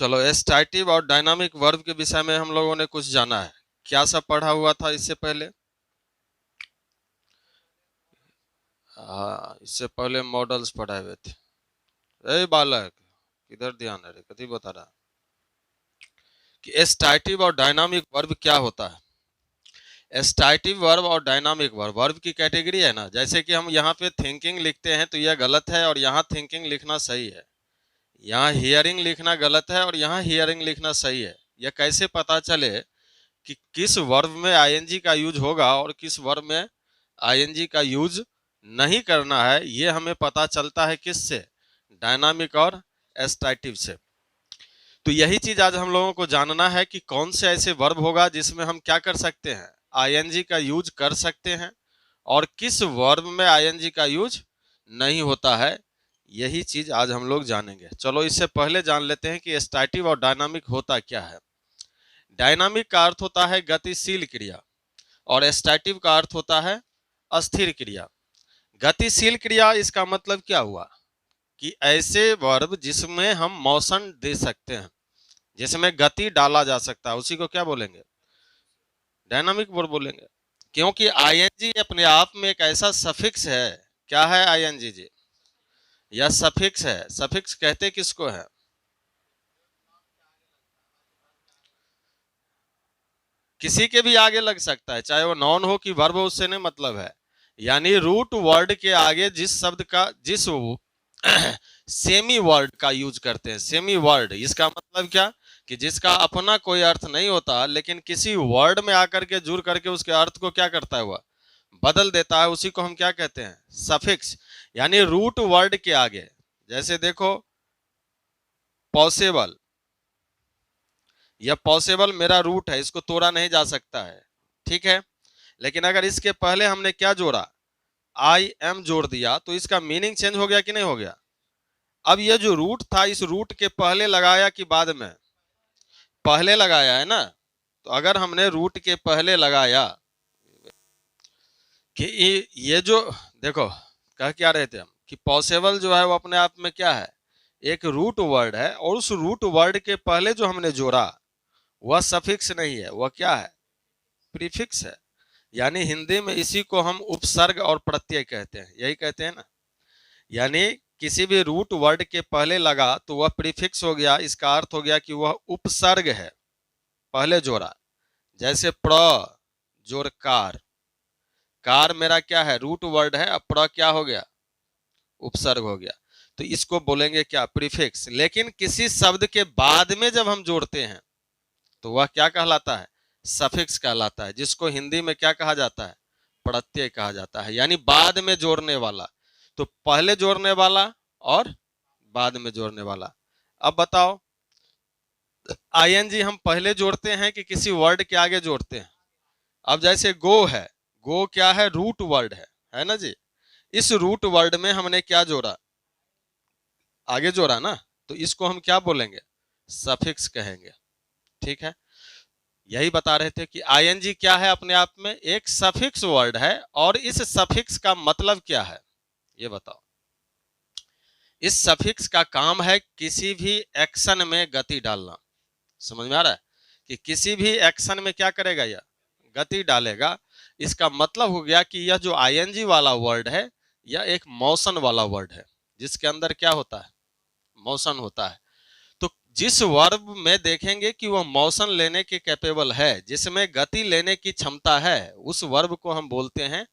चलो, स्टैटिक और dynamic verb के विषय में हम लोगों ने कुछ जाना है। क्या सब पढ़ा हुआ था इससे पहले? हाँ, इससे पहले मॉडल्स पढ़ाए हुए थे। ए बालक, किधर ध्यान है रे? कथी बता रहा कि स्टैटिक और डायनामिक वर्ब क्या होता है? स्टैटिक वर्ब और डायनामिक वर्ब, वर्ब की कैटेगरी है ना। जैसे कि हम यहाँ पे थिंकिंग लिखते हैं तो यह गलत है और यहाँ थिंकिंग लिखना सही है। यहाँ हियरिंग लिखना गलत है और यहाँ हियरिंग लिखना सही है। यह कैसे पता चले कि किस वर्ब में आईएनजी का यूज होगा और किस वर्ब में आईएनजी का यूज नहीं करना है, ये हमें पता चलता है किससे? डायनामिक और स्टैटिक से। तो यही चीज आज हम लोगों को जानना है कि कौन से ऐसे वर्ब होगा जिसमें हम क्या कर सकते हैं, आईएनजी का यूज कर सकते हैं, और किस वर्ब में आईएनजी का यूज नहीं होता है। यही चीज आज हम लोग जानेंगे। चलो, इससे पहले जान लेते हैं कि स्टैटिक और डायनामिक होता क्या है। डायनामिक का अर्थ होता है गतिशील क्रिया और स्टैटिक का अर्थ होता है अस्थिर क्रिया। गतिशील क्रिया, इसका मतलब क्या हुआ कि ऐसे वर्ब जिसमें हम मोशन दे सकते हैं, जिसमें गति डाला जा सकता है, उसी को क्या बोलेंगे? डायनामिक वर्ब बोलेंगे। क्योंकि आईएनजी अपने आप में एक ऐसा सफिक्स है। क्या है आईएनजी जी? यह सफिक्स है। सफिक्स कहते किसको है? किसी के भी आगे लग सकता है, चाहे वो नॉन हो कि वर्ब हो, उससे नहीं मतलब है। यानी रूट वर्ड के आगे जिस शब्द का, जिस सेमी वर्ड का यूज करते हैं। सेमी वर्ड, इसका मतलब क्या कि जिसका अपना कोई अर्थ नहीं होता लेकिन किसी वर्ड में आकर के जुड़ करके उसके अर्थ को क्या करता है, वह बदल देता है, उसी को हम क्या कहते हैं? सफिक्स। यानी रूट वर्ड के आगे, जैसे देखो पॉसिबल, यह पॉसिबल मेरा रूट है, इसको तोड़ा नहीं जा सकता है, ठीक है। लेकिन अगर इसके पहले हमने क्या जोड़ा, आई एम जोड़ दिया, तो इसका मीनिंग चेंज हो गया कि नहीं हो गया? अब यह जो रूट था, इस रूट के पहले लगाया कि बाद में? पहले लगाया है ना। तो अगर हमने रूट के पहले लगाया कि ये जो, देखो कह क्या रहे थे हम कि पॉसिबल जो है वो अपने आप में क्या है? एक रूट वर्ड है, और उस रूट वर्ड के पहले जो हमने जोड़ा वह सफिक्स नहीं है, वह क्या है? प्रीफिक्स है। यानी हिंदी में इसी को हम उपसर्ग और प्रत्यय कहते हैं, यही कहते हैं ना। यानी किसी भी रूट वर्ड के पहले लगा तो वह प्रीफिक्स हो गया, इसका अर्थ हो गया कि वह उपसर्ग है, पहले जोड़ा। जैसे प्र जोड़ कार, कार मेरा क्या है? रूट वर्ड है, अब प्र क्या हो गया? उपसर्ग हो गया। तो इसको बोलेंगे क्या? प्रीफिक्स। लेकिन किसी शब्द के बाद में जब हम जोड़ते हैं तो वह क्या कहलाता है? सफिक्स कहलाता है, जिसको हिंदी में क्या कहा जाता है? प्रत्यय कहा जाता है, यानी बाद में जोड़ने वाला। तो पहले जोड़ने वाला और बाद में जोड़ने वाला। अब बताओ, आईएनजी हम पहले जोड़ते हैं कि किसी वर्ड के आगे जोड़ते हैं? अब जैसे गो है, गो क्या है? रूट वर्ड है ना जी। इस रूट वर्ड में हमने क्या जोड़ा? आगे जोड़ा ना, तो इसको हम क्या बोलेंगे? सफिक्स कहेंगे, ठीक है। यही बता रहे थे कि आईएनजी क्या है? अपने आप में एक सफिक्स वर्ड है, और इस सफिक्स का मतलब क्या है ये बताओ। इस सफिक्स का काम है किसी भी एक्शन में गति डालना। समझ में आ रहा है कि किसी भी एक्शन में क्या करेगा? यह गति डालेगा। इसका मतलब हो गया कि यह जो आईएनजी वाला वर्ड है, यह एक मोशन वाला वर्ड है, जिसके अंदर क्या होता है? मोशन होता है। तो जिस वर्ब में देखेंगे कि वह मोशन लेने के कैपेबल है, जिसमें गति लेने की क्षमता है, उस वर्ब को हम बोलते हैं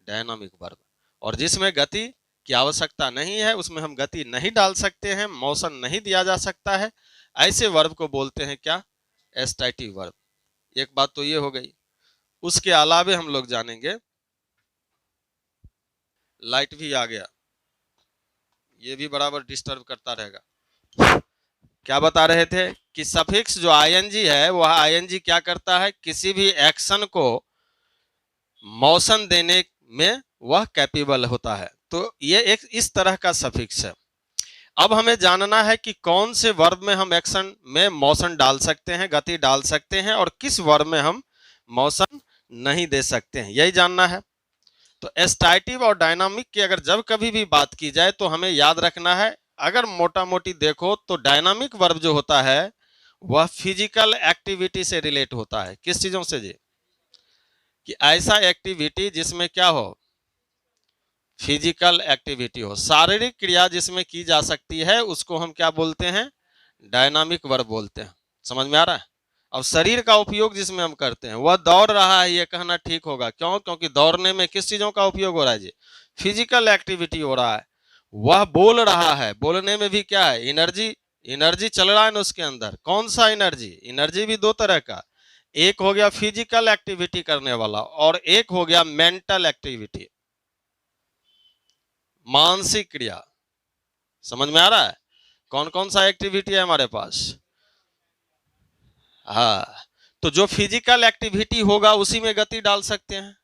डायनामिक वर्ब। और जिसमें गति की आवश्यकता नहीं है, उसमें हम गति नहीं डाल सकते हैं, मोशन नहीं दिया जा सकता है, ऐसे वर्ब को बोलते हैं क्या? Static verb. एक बात तो ये हो गई। उसके अलावे हम लोग जानेंगे, लाइट भी आ गया, ये भी बराबर डिस्टर्ब करता रहेगा। क्या बता रहे थे कि सफिक्स जो आईएनजी है, वह आईएनजी क्या करता है? किसी भी एक्शन को मोशन देने में वह कैपेबल होता है। तो ये एक इस तरह का सफिक्स है। अब हमें जानना है कि कौन से वर्ब में हम एक्शन में मोशन डाल सकते हैं, गति डाल सकते हैं, और किस वर्ब में हम मोशन नहीं दे सकते हैं, यही जानना है। तो स्टैटिक और डायनामिक की अगर जब कभी भी बात की जाए तो हमें याद रखना है अगर मोटा मोटी देखो तो डायनामिक वर्ब जो होता है वह फिजिकल एक्टिविटी से रिलेट होता है। किस चीजों से जी? कि ऐसा एक्टिविटी जिसमें क्या हो, फिजिकल एक्टिविटी हो, शारीरिक क्रिया जिसमें की जा सकती है, उसको हम क्या बोलते हैं? डायनामिक वर्ब बोलते हैं। समझ में आ रहा है? अब शरीर का उपयोग जिसमें हम करते हैं, वह दौड़ रहा है, ये कहना ठीक होगा। क्यों? क्योंकि दौड़ने में किस चीजों का उपयोग हो रहा है जी? फिजिकल एक्टिविटी हो रहा है। वह बोल रहा है, बोलने में भी क्या है? एनर्जी, एनर्जी चल रहा है ना उसके अंदर। कौन सा एनर्जी? एनर्जी भी दो तरह का, एक हो गया फिजिकल एक्टिविटी करने वाला और एक हो गया मेंटल एक्टिविटी, मानसिक क्रिया। समझ में आ रहा है? कौन कौन सा एक्टिविटी है हमारे पास? हाँ, तो जो फिजिकल एक्टिविटी होगा उसी में गति डाल सकते हैं।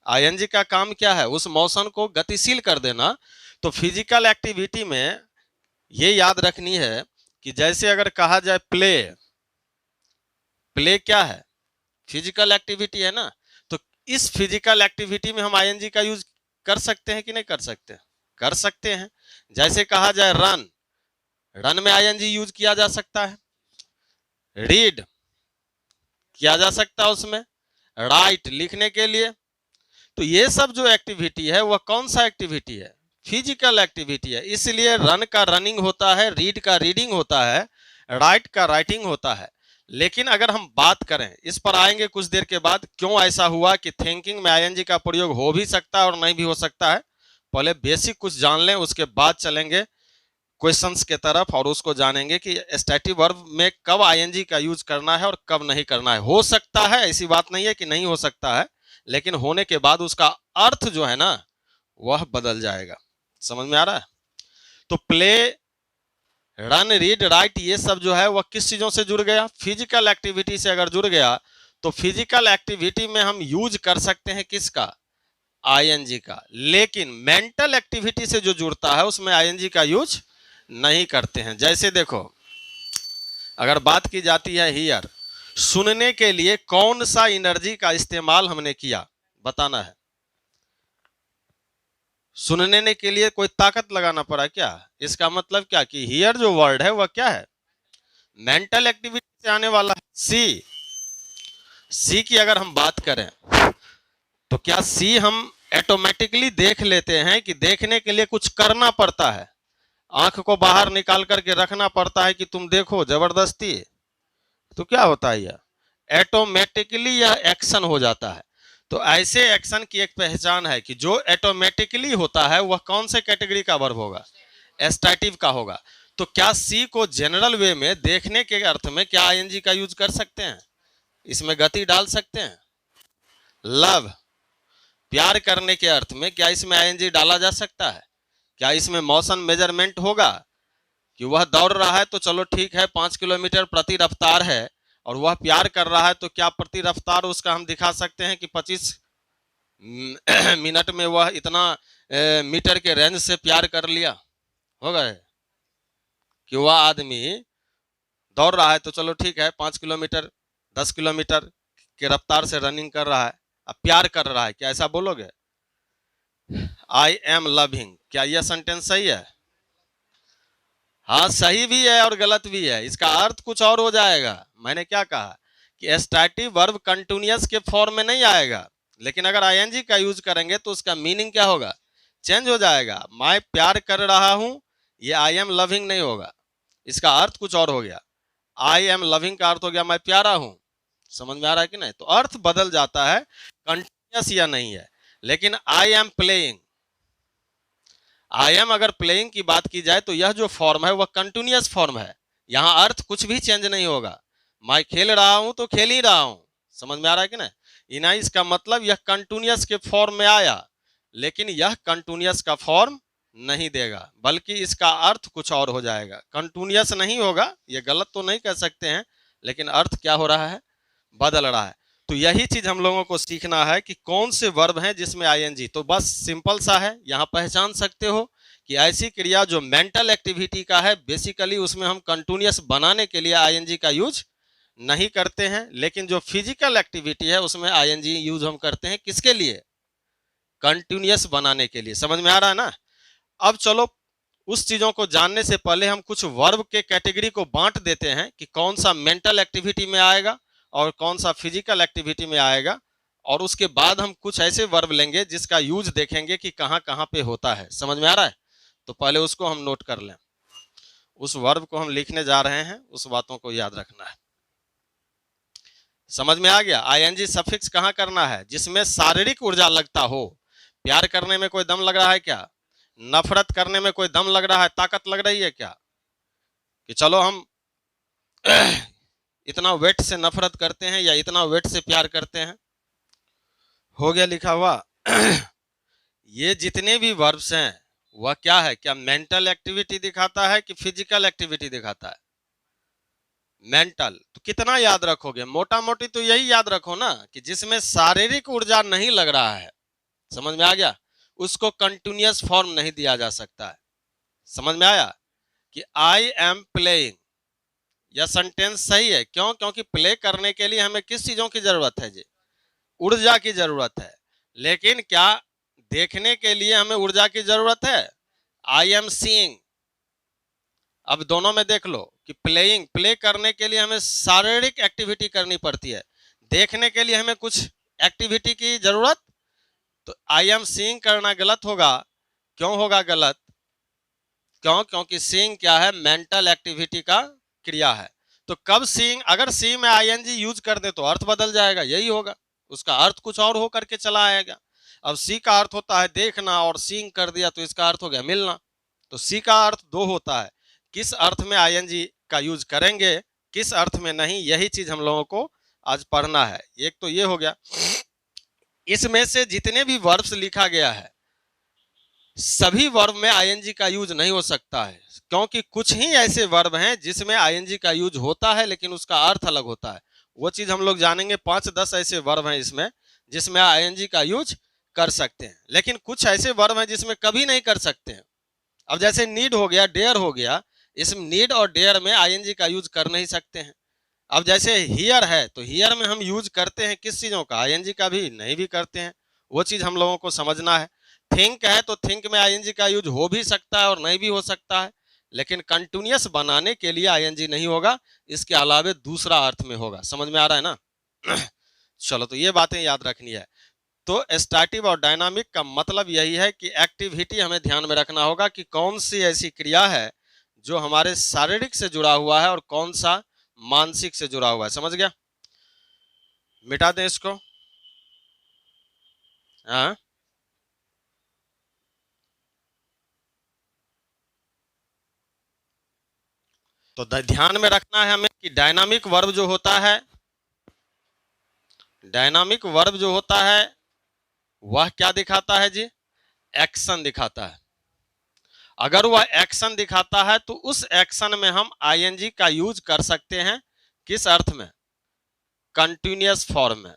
आईएनजी का काम क्या है? उस मोशन को गतिशील कर देना। तो फिजिकल एक्टिविटी में ये याद रखनी है कि जैसे अगर कहा जाए प्ले, प्ले क्या है? फिजिकल एक्टिविटी है ना। तो इस फिजिकल एक्टिविटी में हम आईएनजी का यूज कर सकते हैं कि नहीं कर सकते? कर सकते हैं। जैसे कहा जाए रन, रन में आईएनजी यूज किया जा सकता है। रीड किया जा सकता है उसमें। राइट लिखने के लिए। तो ये सब जो एक्टिविटी है वह कौन सा एक्टिविटी है? फिजिकल एक्टिविटी है। इसलिए रन का रनिंग होता है, रीड का रीडिंग होता है, राइट का राइटिंग होता है। लेकिन अगर हम बात करें, इस पर आएंगे कुछ देर के बाद, क्यों ऐसा हुआ कि थिंकिंग में आईएनजी का प्रयोग हो भी सकता है और नहीं भी हो सकता है। पहले बेसिक कुछ जान लें, उसके बाद चलेंगे क्वेश्चंस के तरफ और उसको जानेंगे कि स्टैटिक वर्ब में कब आईएनजी का यूज करना है और कब नहीं करना है। हो सकता है, ऐसी बात नहीं है कि नहीं हो सकता है, लेकिन होने के बाद उसका अर्थ जो है ना वह बदल जाएगा। समझ में आ रहा है? तो प्ले, रन, रीड, राइट, ये सब जो है वह किस चीजों से जुड़ गया? फिजिकल एक्टिविटी से अगर जुड़ गया तो फिजिकल एक्टिविटी में हम यूज कर सकते हैं किसका? आईएनजी का। लेकिन मेंटल एक्टिविटी से जो जुड़ता है उसमें आईएनजी का यूज नहीं करते हैं। जैसे देखो, अगर बात की जाती है हियर, सुनने के लिए कौन सा एनर्जी का इस्तेमाल हमने किया? बताना है। सुनने के लिए कोई ताकत लगाना पड़ा क्या? इसका मतलब क्या कि हियर जो वर्ड है वह क्या है? मेंटल एक्टिविटी से आने वाला है। सी, सी की अगर हम बात करें तो क्या सी हम ऑटोमेटिकली देख लेते हैं कि देखने के लिए कुछ करना पड़ता है? आंख को बाहर निकाल करके रखना पड़ता है कि तुम देखो जबरदस्ती? तो क्या होता है? यह ऑटोमेटिकली यह एक्शन हो जाता है। तो ऐसे एक्शन की एक पहचान है कि जो ऑटोमेटिकली होता है वह कौन से कैटेगरी का वर्ब होगा? एस्टेटिव का होगा। तो क्या सी को जनरल वे में देखने के अर्थ में क्या आईएनजी का यूज कर सकते हैं? इसमें गति डाल सकते हैं? लव, प्यार करने के अर्थ में क्या इसमें आईएनजी डाला जा सकता है? क्या इसमें मोशन मेजरमेंट होगा कि वह दौड़ रहा है तो चलो ठीक है 5 किलोमीटर प्रति रफ्तार है, और वह प्यार कर रहा है तो क्या प्रति रफ्तार उसका हम दिखा सकते हैं कि 25 मिनट में वह इतना मीटर के रेंज से प्यार कर लिया? होगा कि वह आदमी दौड़ रहा है तो चलो ठीक है 5 किलोमीटर 10 किलोमीटर के रफ्तार से रनिंग कर रहा है, अब प्यार कर रहा है, क्या ऐसा बोलोगे? आई एम लविंग, क्या यह सेंटेंस सही है? हाँ, सही भी है और गलत भी है। इसका अर्थ कुछ और हो जाएगा। मैंने क्या कहा कि स्टैटिक वर्ब कंटिन्यूअस के फॉर्म में नहीं आएगा, लेकिन अगर आईएनजी का यूज करेंगे तो उसका मीनिंग क्या होगा? चेंज हो जाएगा। मैं प्यार कर रहा हूं, ये आई एम लविंग नहीं होगा, इसका अर्थ कुछ और हो गया। आई एम लविंग का अर्थ हो गया मैं प्यारा हूं। समझ में आ रहा है कि नहीं? तो अर्थ बदल जाता है, कंटिन्यूअस या नहीं है। लेकिन I am playing, I am अगर प्लेइंग की बात की जाए तो यह जो फॉर्म है वह कंटिन्यूअस फॉर्म है, यहां अर्थ कुछ भी चेंज नहीं होगा। मैं खेल रहा हूं तो खेल ही रहा हूं। समझ में आ रहा है कि नहीं? इना इसका मतलब यह कंटिन्यूअस के फॉर्म में आया, लेकिन यह कंटिन्यूअस का फॉर्म नहीं देगा, बल्कि इसका अर्थ कुछ और हो जाएगा। कंटिन्यूअस नहीं होगा, यह गलत तो नहीं कह सकते हैं, लेकिन अर्थ क्या हो रहा है? बदल रहा है। तो यही चीज हम लोगों को सीखना है कि कौन से वर्ब हैं जिसमें आईएनजी। तो बस सिंपल सा है, यहां पहचान सकते हो कि ऐसी क्रिया जो मेंटल एक्टिविटी का है, बेसिकली उसमें हम कंटिन्यूअस बनाने के लिए आईएनजी का यूज नहीं करते हैं। लेकिन जो फिजिकल एक्टिविटी है उसमें आईएनजी यूज हम करते हैं, किसके लिए? कंटिन्यूअस बनाने के लिए। समझ में आ रहा है ना? अब चलो उस चीजों को जानने से पहले हम कुछ वर्ब के कैटेगरी को बांट देते हैं कि कौन सा मेंटल एक्टिविटी में आएगा और कौन सा फिजिकल एक्टिविटी में आएगा, और उसके बाद हम कुछ ऐसे वर्ब लेंगे जिसका यूज देखेंगे कि कहां कहां पे होता है। समझ में आ रहा है? तो पहले उसको हम नोट कर लें, उस वर्ब को हम लिखने जा रहे हैं, उस बातों को याद रखना है। समझ में आ गया? आईएनजी सफिक्स कहां करना है? जिसमें शारीरिक ऊर्जा लगता हो। प्यार करने में कोई दम लग रहा है क्या? नफरत करने में कोई दम लग रहा है, ताकत लग रही है क्या कि चलो हम इतना वेट से नफरत करते हैं या इतना वेट से प्यार करते हैं? हो गया लिखा हुआ। ये जितने भी वर्ब्स हैं वह क्या है? क्या मेंटल एक्टिविटी दिखाता है कि फिजिकल एक्टिविटी दिखाता है? मेंटल। तो कितना याद रखोगे? मोटा मोटी तो यही याद रखो ना कि जिसमें शारीरिक ऊर्जा नहीं लग रहा है, समझ में आ गया, उसको कंटिन्यूअस फॉर्म नहीं दिया जा सकता है। समझ में आया कि आई एम प्लेइंग, यह सेंटेंस सही है। क्यों? क्योंकि प्ले करने के लिए हमें किस चीजों की जरूरत है जी? ऊर्जा की जरूरत है। लेकिन क्या देखने के लिए हमें ऊर्जा की जरूरत है? I am seeing. अब दोनों में देख लो कि प्लेइंग, प्ले करने के लिए हमें शारीरिक एक्टिविटी करनी पड़ती है, देखने के लिए हमें कुछ एक्टिविटी की जरूरत। तो आई एम सीइंग करना गलत होगा। क्यों होगा गलत? क्यों? क्योंकि सीइंग क्या है? मेंटल एक्टिविटी का क्रिया है। तो कब सीइंग, अगर सी में आईएनजी यूज कर दे तो अर्थ बदल जाएगा, यही होगा, उसका अर्थ कुछ और हो करके चला आएगा। अब सी का अर्थ होता है देखना और सीइंग कर दिया तो इसका अर्थ हो गया मिलना। तो सी का अर्थ दो होता है, किस अर्थ में आईएनजी का यूज करेंगे, किस अर्थ में नहीं, यही चीज हम लोगों को आज पढ़ना है। एक तो ये हो गया। इसमें से जितने भी वर्ब्स लिखा गया है सभी वर्ब में आईएनजी का यूज नहीं हो सकता है, क्योंकि कुछ ही ऐसे वर्ब हैं जिसमें आईएनजी का यूज होता है लेकिन उसका अर्थ अलग होता है। वो चीज हम लोग जानेंगे। 5-10 ऐसे वर्ब हैं इसमें जिसमें आईएनजी का यूज कर सकते हैं, लेकिन कुछ ऐसे वर्ब हैं जिसमें कभी नहीं कर सकते हैं। अब जैसे नीड हो गया, डेयर हो गया, इसमें नीड और डेयर में आईएनजी का यूज कर नहीं सकते हैं। अब जैसे हियर है तो हियर में हम यूज करते हैं किस चीजों का? आईएनजी का भी नहीं भी करते हैं। वो चीज हम लोगों को समझना है। थिंक है तो थिंक में आईएनजी का यूज हो भी सकता है और नहीं भी हो सकता है, लेकिन कंटिन्यूअस बनाने के लिए आईएनजी नहीं होगा, इसके अलावे दूसरा अर्थ में होगा। समझ में आ रहा है ना? चलो, तो ये बातें याद रखनी है। तो स्टैटिव और डायनामिक का मतलब यही है कि एक्टिविटी हमें ध्यान में रखना होगा कि कौन सी ऐसी क्रिया है जो हमारे शारीरिक से जुड़ा हुआ है और कौन सा मानसिक से जुड़ा हुआ है। समझ गया? मिटा दें इसको। हाँ, तो ध्यान में रखना है हमें कि डायनामिक वर्ब जो होता है, डायनामिक वर्ब जो होता है वह क्या दिखाता है जी? एक्शन दिखाता है। अगर वह एक्शन दिखाता है तो उस एक्शन में हम आईएनजी का यूज कर सकते हैं। किस अर्थ में? कंटिन्यूअस फॉर्म में।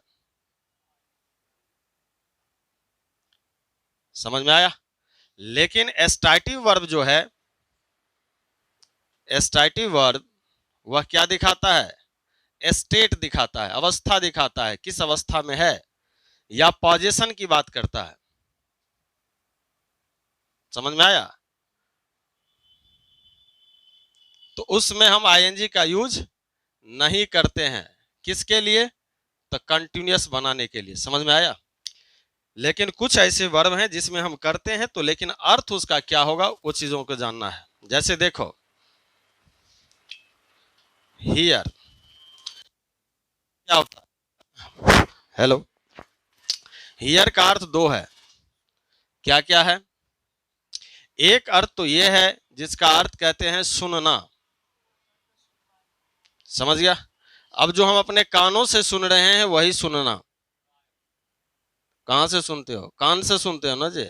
समझ में आया? लेकिन एस्टाइटिव वर्ब जो है, एस्टाइटिव वर्ब वह क्या दिखाता है? स्टेट दिखाता है, अवस्था दिखाता है, किस अवस्था में है, या पोजीशन की बात करता है। समझ में आया? तो उसमें हम आईएनजी का यूज नहीं करते हैं। किसके लिए? तो कंटिन्यूअस बनाने के लिए। समझ में आया? लेकिन कुछ ऐसे वर्ब हैं जिसमें हम करते हैं, तो लेकिन अर्थ उसका क्या होगा वो चीजों को जानना है। जैसे देखो, हियर क्या होता है? हेलो, हियर का अर्थ दो है। क्या क्या है? एक अर्थ तो ये है जिसका अर्थ कहते हैं सुनना। समझ गया? अब जो हम अपने कानों से सुन रहे हैं वही सुनना। कहां से सुनते हो? कान से सुनते हो ना जी?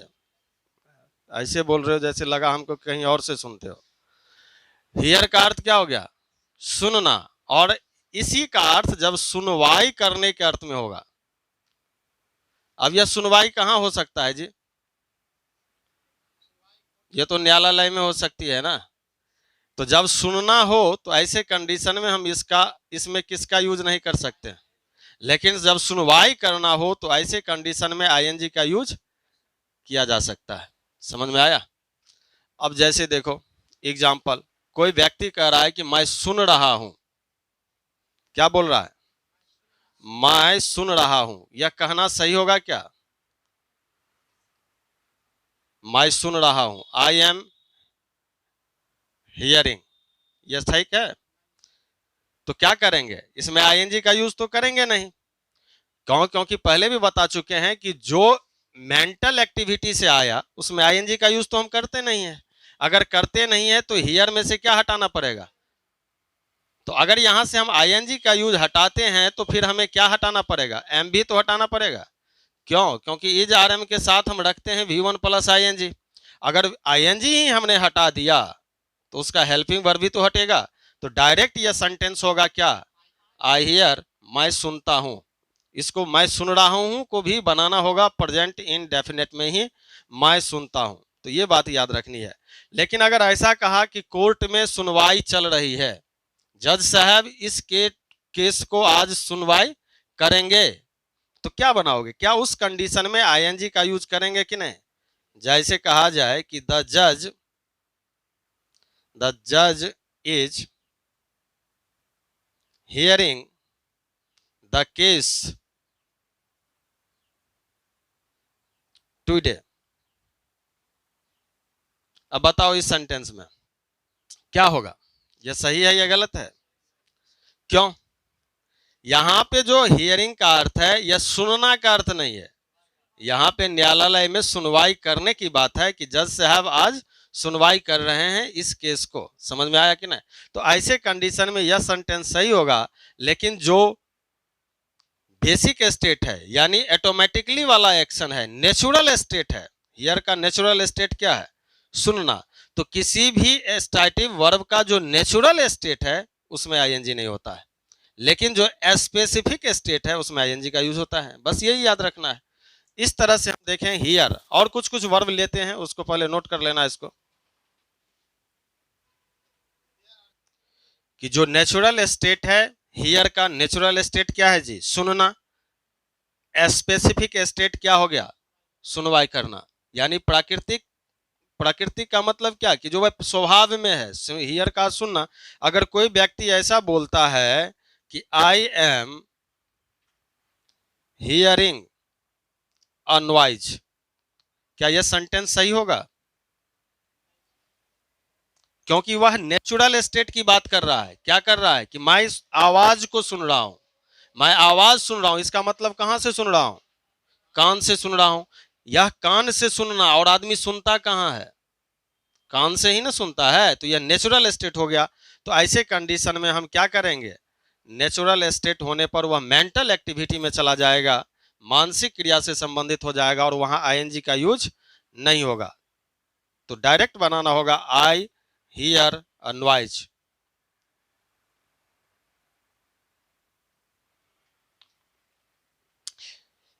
ऐसे बोल रहे हो जैसे लगा हमको कहीं और से सुनते हो। हियर का अर्थ क्या हो गया? सुनना। और इसी का अर्थ जब सुनवाई करने के अर्थ में होगा। अब यह सुनवाई कहां हो सकता है जी? ये तो न्यायालय में हो सकती है ना। तो जब सुनना हो तो ऐसे कंडीशन में हम इसमें किसका यूज नहीं कर सकते, लेकिन जब सुनवाई करना हो तो ऐसे कंडीशन में आईएनजी का यूज किया जा सकता है। समझ में आया? अब जैसे देखो एग्जाम्पल, कोई व्यक्ति कह रहा है कि मैं सुन रहा हूं, क्या बोल रहा है, मैं सुन रहा हूं, यह कहना सही होगा क्या, मैं सुन रहा हूं, आई एम हियरिंग, यह सही है। तो क्या करेंगे, इसमें आईएनजी का यूज तो करेंगे नहीं, क्यों, क्योंकि पहले भी बता चुके हैं कि जो मेंटल एक्टिविटी से आया उसमें आईएनजी का यूज तो हम करते नहीं है। अगर करते नहीं है तो हियर में से क्या हटाना पड़ेगा, तो अगर यहां से हम आईएनजी का यूज हटाते हैं तो फिर हमें क्या हटाना पड़ेगा, एम भी तो हटाना पड़ेगा। क्यों, क्योंकि इज आर एम के साथ हम रखते हैं V1 प्लस आईएनजी। अगर आईएनजी ही हमने हटा दिया तो उसका हेल्पिंग वर्ब भी तो हटेगा। तो डायरेक्ट यह सेंटेंस होगा क्या, आई हियर, मैं सुनता हूं। इसको मैं सुन रहा हूं को भी बनाना होगा प्रेजेंट इंडेफिनिट में ही, मैं सुनता हूं। तो ये बात याद रखनी है। लेकिन अगर ऐसा कहा कि कोर्ट में सुनवाई चल रही है, जज साहब इस केस को आज सुनवाई करेंगे, तो क्या बनाओगे, क्या उस कंडीशन में आईएनजी का यूज करेंगे कि नहीं। जैसे कहा जाए कि द जज is hearing the case today. अब बताओ इस सेंटेंस में क्या होगा, यह सही है या गलत है। क्यों, यहां पे जो हियरिंग का अर्थ है यह सुनना का अर्थ नहीं है। यहां पे न्यायालय में सुनवाई करने की बात है कि जज साहब आज सुनवाई कर रहे हैं इस केस को। समझ में आया कि नहीं। तो ऐसे कंडीशन में यह सेंटेंस सही होगा। लेकिन जो बेसिक स्टेट है यानी ऑटोमेटिकली वाला एक्शन है, नेचुरल स्टेट है, हियर का नेचुरल स्टेट क्या है, सुनना। तो किसी भी स्टैटिव वर्ब का जो नेचुरल स्टेट है उसमें आईएनजी नहीं होता है, लेकिन जो स्पेसिफिक स्टेट है उसमें आईएनजी का यूज होता है। बस यही याद रखना है। इस तरह से हम देखें हियर, और कुछ कुछ वर्ब लेते हैं, उसको पहले नोट कर लेना इसको, कि जो नेचुरल स्टेट है, हियर का नेचुरल स्टेट क्या है जी, सुनना। स्पेसिफिक स्टेट क्या हो गया, सुनवाई करना। यानी प्राकृतिक, प्राकृतिक का मतलब क्या कि जो वह स्वभाव में है, हियर का सुनना। अगर कोई व्यक्ति ऐसा बोलता है कि I am hearing a noise, क्या यह सेंटेंस सही होगा, क्योंकि वह नेचुरल स्टेट की बात कर रहा है। क्या कर रहा है कि मैं इस आवाज को सुन रहा हूं, मैं आवाज सुन रहा हूं। इसका मतलब कहां से सुन रहा हूं, कान से सुन रहा हूं। यह कान से सुनना, और आदमी सुनता कहां है, कान से ही ना सुनता है, तो यह नेचुरल स्टेट हो गया। तो ऐसे कंडीशन में हम क्या करेंगे, नेचुरल स्टेट होने पर वह मेंटल एक्टिविटी में चला जाएगा, मानसिक क्रिया से संबंधित हो जाएगा, और वहां आईएनजी का यूज नहीं होगा। तो डायरेक्ट बनाना होगा आई हियर अ नॉइज।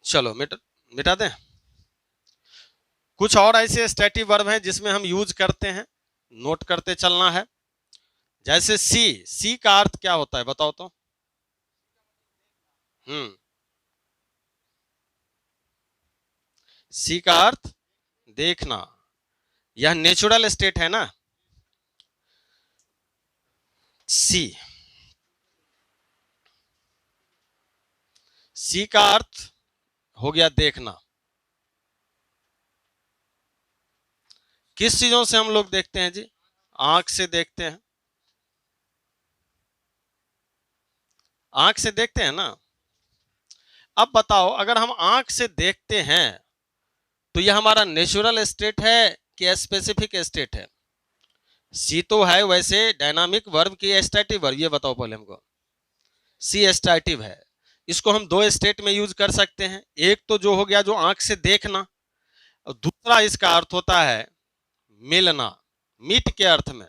चलो मिटा दें। कुछ और ऐसे स्टैटिव वर्ब हैं जिसमें हम यूज करते हैं, नोट करते चलना है। जैसे सी का अर्थ क्या होता है बताओ तो। सी का अर्थ देखना, यह नेचुरल स्टेट है ना। सी का अर्थ हो गया देखना। किस चीजों से हम लोग देखते हैं जी, आंख से देखते हैं, आंख से देखते हैं ना। अब बताओ, अगर हम आंख से देखते हैं तो यह हमारा नेचुरल स्टेट है कि स्पेसिफिक स्टेट है। सी तो है वैसे डायनामिक वर्ब की स्टैटिव वर्ब, ये बताओ पहले हमको। सी स्टैटिव है, इसको हम दो स्टेट में यूज कर सकते हैं। एक तो जो हो गया जो आंख से देखना, और दूसरा इसका अर्थ होता है मिलना, मीट के अर्थ में।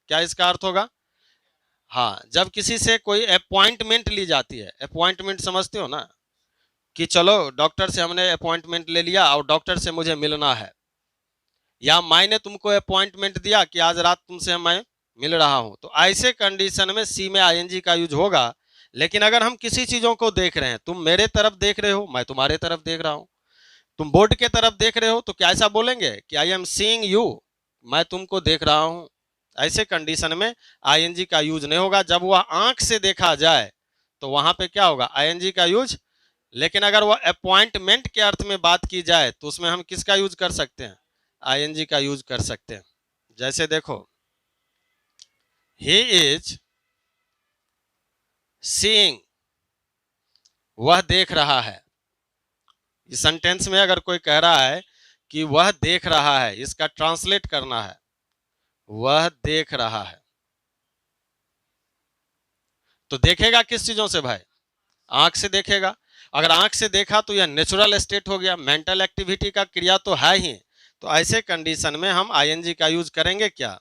क्या इसका अर्थ होगा, हाँ, जब किसी से कोई अपॉइंटमेंट ली जाती है, अपॉइंटमेंट समझते हो ना, कि चलो डॉक्टर से हमने अपॉइंटमेंट ले लिया और डॉक्टर से मुझे मिलना है, या मैंने तुमको अपॉइंटमेंट दिया कि आज रात तुमसे मैं मिल रहा हूं। तो ऐसे कंडीशन में सी में आईएनजी का यूज होगा। लेकिन अगर हम किसी चीजों को देख रहे हैं, तुम मेरे तरफ देख रहे हो, मैं तुम्हारे तरफ देख रहा हूं, तुम बोर्ड के तरफ देख रहे हो, तो क्या ऐसा बोलेंगे कि आई एम सीइंग यू, मैं तुमको देख रहा हूं, ऐसे कंडीशन में आईएनजी का यूज नहीं होगा। जब वह आंख से देखा जाए तो वहां पे क्या होगा, आईएनजी का यूज। लेकिन अगर वह अपॉइंटमेंट के अर्थ में बात की जाए तो उसमें हम किसका यूज कर सकते हैं, आईएनजी का यूज कर सकते हैं। जैसे देखो, ही इज सीइंग, वह देख रहा है। इस सेंटेंस में अगर कोई कह रहा है कि वह देख रहा है, इसका ट्रांसलेट करना है, वह देख रहा है, तो देखेगा किस चीजों से भाई, आंख से देखेगा। अगर आंख से देखा तो यह नेचुरल स्टेट हो गया, मेंटल एक्टिविटी का क्रिया तो है ही। तो ऐसे कंडीशन में हम आईएनजी का यूज करेंगे क्या,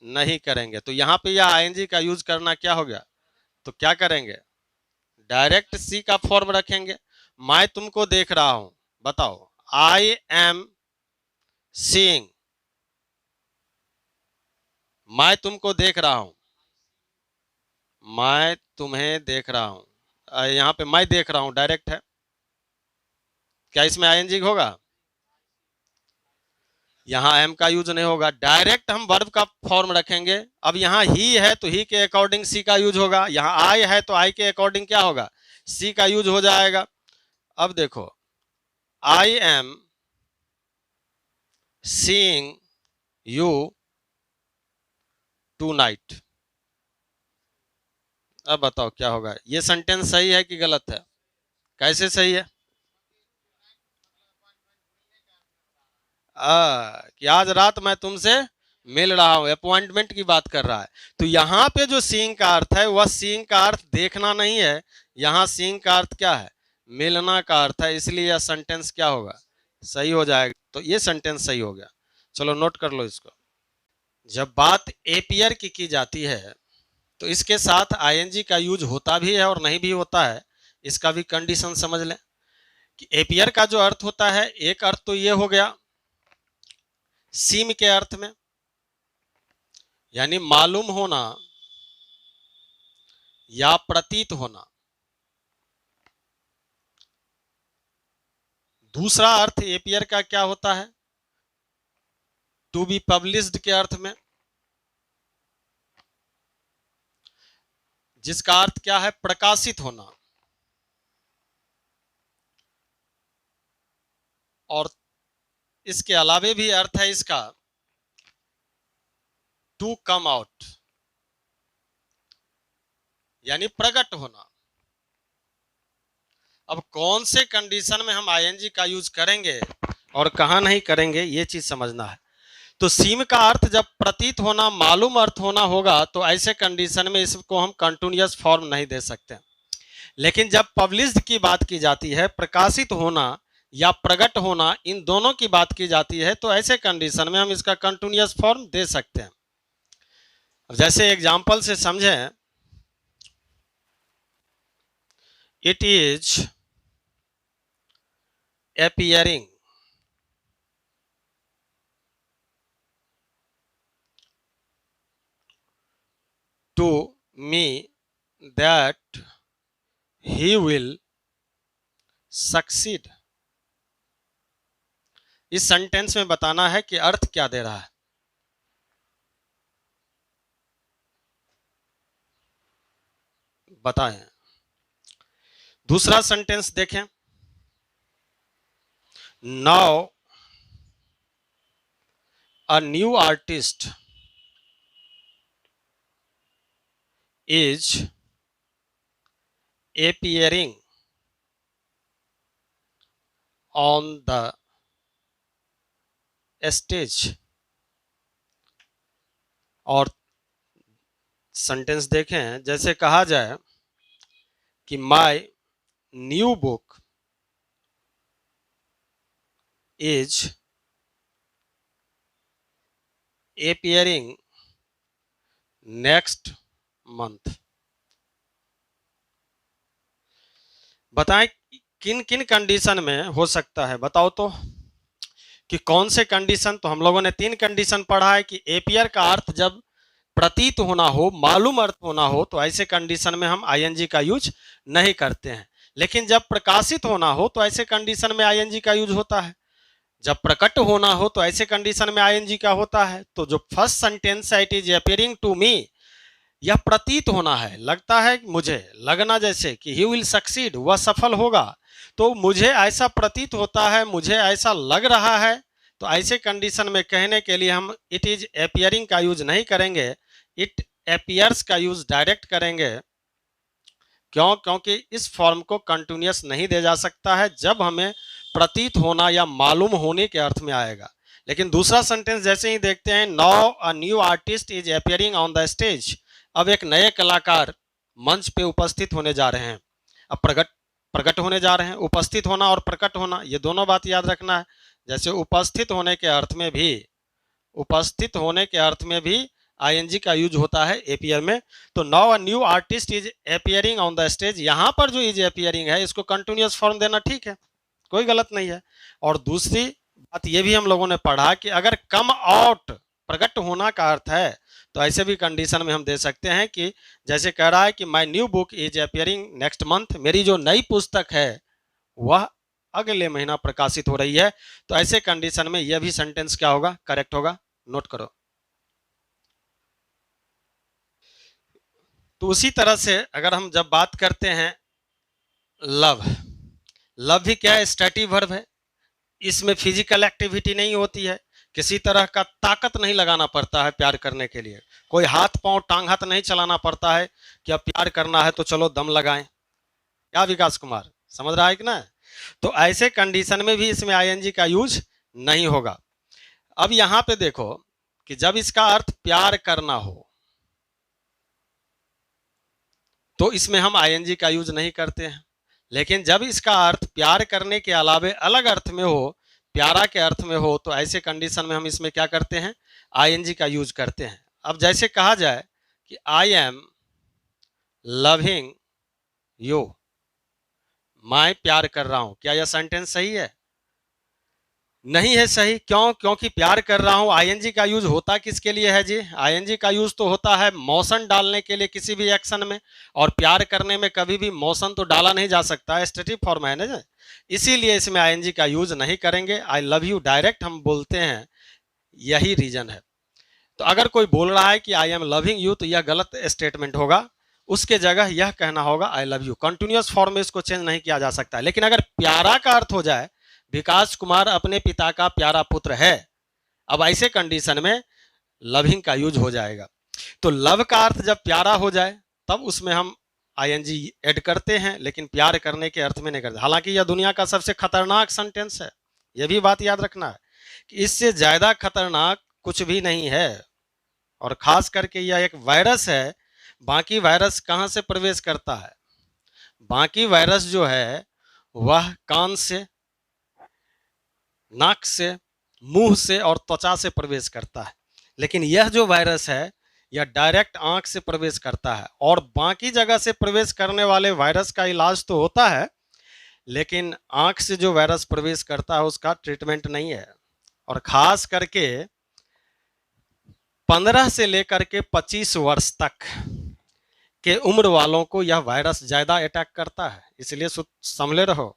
नहीं करेंगे। तो यहाँ पे यह आईएनजी का यूज करना क्या हो गया, तो क्या करेंगे, डायरेक्ट सी का फॉर्म रखेंगे। मैं तुमको देख रहा हूं, बताओ, आई एम सीइंग, मैं तुमको देख रहा हूं, मैं तुम्हें देख रहा हूं। यहाँ पे मैं देख रहा हूं डायरेक्ट है, क्या इसमें आईएनजी होगा, यहाँ एम का यूज नहीं होगा। डायरेक्ट हम वर्ब का फॉर्म रखेंगे। अब यहाँ ही है तो ही के अकॉर्डिंग सी का यूज होगा, यहाँ आई है तो आई के अकॉर्डिंग क्या होगा, सी का यूज हो जाएगा। अब देखो, I am seeing you tonight, अब बताओ क्या होगा, ये सेंटेंस सही है कि गलत है, कैसे सही है, कि आज रात मैं तुमसे मिल रहा हूं, अपॉइंटमेंट की बात कर रहा है। तो यहाँ पे जो सीइंग का अर्थ है वह सीइंग का अर्थ देखना नहीं है, यहाँ सीइंग का अर्थ क्या है, मिलना का अर्थ है, इसलिए यह सेंटेंस क्या होगा, सही हो जाएगा। तो ये सेंटेंस सही हो गया, चलो नोट कर लो इसको। जब बात एपियर की जाती है तो इसके साथ आईएनजी का यूज होता भी है और नहीं भी होता है, इसका भी कंडीशन समझ लें। कि एपियर का जो अर्थ होता है, एक अर्थ तो ये हो गया सीम के अर्थ में, यानी मालूम होना या प्रतीत होना। दूसरा अर्थ एपियर का क्या होता है, टू बी पब्लिश्ड के अर्थ में, जिसका अर्थ क्या है, प्रकाशित होना। और इसके अलावे भी अर्थ है इसका टू कम आउट, यानी प्रकट होना। अब कौन से कंडीशन में हम आईएनजी का यूज करेंगे और कहां नहीं करेंगे, ये चीज समझना है। तो सीम का अर्थ जब प्रतीत होना, मालूम अर्थ होना होगा, तो ऐसे कंडीशन में इसको हम कंटिन्यूअस फॉर्म नहीं दे सकते। लेकिन जब पब्लिश्ड की बात की जाती है, प्रकाशित होना या प्रकट होना, इन दोनों की बात की जाती है, तो ऐसे कंडीशन में हम इसका कंटिन्यूअस फॉर्म दे सकते हैं। अब जैसे एग्जांपल से समझें, it is appearing to me that he will succeed। इस सेंटेंस में बताना है कि अर्थ क्या दे रहा है, बताएं। दूसरा सेंटेंस देखें, now a new artist is appearing on the stage। और सेंटेंस देखें, जैसे कहा जाए कि my new book is appearing next month. बताएं किन किन कंडीशन में हो सकता है, बताओ तो कि कौन से कंडीशन। तो हम लोगों ने 3 कंडीशन पढ़ा है कि एपियर का अर्थ जब प्रतीत होना हो, मालूम अर्थ होना हो, तो ऐसे कंडीशन में हम आईएनजी का यूज नहीं करते हैं। लेकिन जब प्रकाशित होना हो तो ऐसे कंडीशन में आईएनजी का यूज होता है। जब प्रकट होना हो तो ऐसे कंडीशन में आईएनजी का होता है। तो जो फर्स्ट सेंटेंस है, it is appearing to me, यह प्रतीत होना है, लगता है मुझे, लगना जैसे कि ही विल सक्सीड, वह सफल होगा। तो मुझे ऐसा प्रतीत होता है, मुझे ऐसा लग रहा है। तो ऐसे कंडीशन में कहने के लिए हम इट इज अपियरिंग का यूज नहीं करेंगे, इट अपियर्स का यूज डायरेक्ट करेंगे। क्यों? क्योंकि इस फॉर्म को कंटिन्यूअस नहीं दिया जा सकता है जब हमें प्रतीत होना या मालूम होने के अर्थ में आएगा। लेकिन दूसरा सेंटेंस जैसे ही देखते हैं, now a new artist is appearing on the stage, अब एक नए कलाकार मंच पे उपस्थित होने जा रहे हैं। अब प्रकट होने जा रहे हैं। उपस्थित होना और प्रकट होना, ये दोनों बात याद रखना है। जैसे उपस्थित होने के अर्थ में भी, उपस्थित होने के अर्थ में भी आईएनजी का यूज होता है एपीयर में। तो now a new artist is appearing on the stage, यहां पर जो इज अपियरिंग है इसको कंटिन्यूअस फॉर्म देना ठीक है, कोई गलत नहीं है। और दूसरी बात ये भी हम लोगों ने पढ़ा कि अगर कम आउट प्रकट होना का अर्थ है तो ऐसे भी कंडीशन में हम दे सकते हैं कि जैसे कह रहा है कि my new book is appearing next month, मेरी जो नई पुस्तक है वह अगले महीना प्रकाशित हो रही है। तो ऐसे कंडीशन में यह भी सेंटेंस क्या होगा, करेक्ट होगा। नोट करो। तो उसी तरह से अगर हम जब बात करते हैं लव, लव भी क्या है, स्टैटिक वर्ब है। इसमें फिजिकल एक्टिविटी नहीं होती है, किसी तरह का ताकत नहीं लगाना पड़ता है प्यार करने के लिए, कोई हाथ पांव टांग हाथ नहीं चलाना पड़ता है कि अब प्यार करना है तो चलो दम लगाएं। क्या विकास कुमार समझ रहा है कि ना? तो ऐसे कंडीशन में भी इसमें आईएनजी का यूज नहीं होगा। अब यहां पे देखो कि जब इसका अर्थ प्यार करना हो तो इसमें हम आईएनजी का यूज नहीं करते हैं। लेकिन जब इसका अर्थ प्यार करने के अलावे अलग अर्थ में हो, प्यारा के अर्थ में हो, तो ऐसे कंडीशन में हम इसमें क्या करते हैं, आईएनजी का यूज करते हैं। अब जैसे कहा जाए कि आई एम लविंग यू, मैं प्यार कर रहा हूं, क्या यह सेंटेंस सही है? नहीं है सही। क्यों? क्योंकि प्यार कर रहा हूं आईएनजी का यूज होता किसके लिए है जी? आईएनजी का यूज तो होता है मोशन डालने के लिए किसी भी एक्शन में, और प्यार करने में कभी भी मोशन तो डाला नहीं जा सकता है, स्टेटिक फॉर्म है ना, इसीलिए इसमें आईएनजी का यूज नहीं करेंगे। आई लव यू डायरेक्ट हम बोलते हैं, यही रीजन है। तो अगर कोई बोल रहा है कि आई एम लविंग यू तो यह गलत स्टेटमेंट होगा, उसके जगह यह कहना होगा I love you. Continuous form में इसको चेंज नहीं किया जा सकता है। लेकिन अगर प्यारा का अर्थ हो जाए, विकास कुमार अपने पिता का प्यारा पुत्र है, अब ऐसे कंडीशन में लविंग का यूज हो जाएगा। तो लव का अर्थ जब प्यारा हो जाए तब उसमें हम आईएनजी ऐड करते हैं, लेकिन प्यार करने के अर्थ में नहीं करते। हालांकि यह दुनिया का सबसे खतरनाक सेंटेंस है, यह भी बात याद रखना है कि इससे ज्यादा खतरनाक कुछ भी नहीं है। और खास करके यह एक वायरस है। बाकी वायरस कहां से प्रवेश करता है? बाकी वायरस जो है वह कान से, नाक से, मुंह से और त्वचा से प्रवेश करता है। लेकिन यह जो वायरस है यह डायरेक्ट आंख से प्रवेश करता है। और बाकी जगह से प्रवेश करने वाले वायरस का इलाज तो होता है, लेकिन आंख से जो वायरस प्रवेश करता है उसका ट्रीटमेंट नहीं है। और खास करके 15 से लेकर के 25 वर्ष तक के उम्र वालों को यह वायरस ज्यादा अटैक करता है, इसलिए संभले रहो।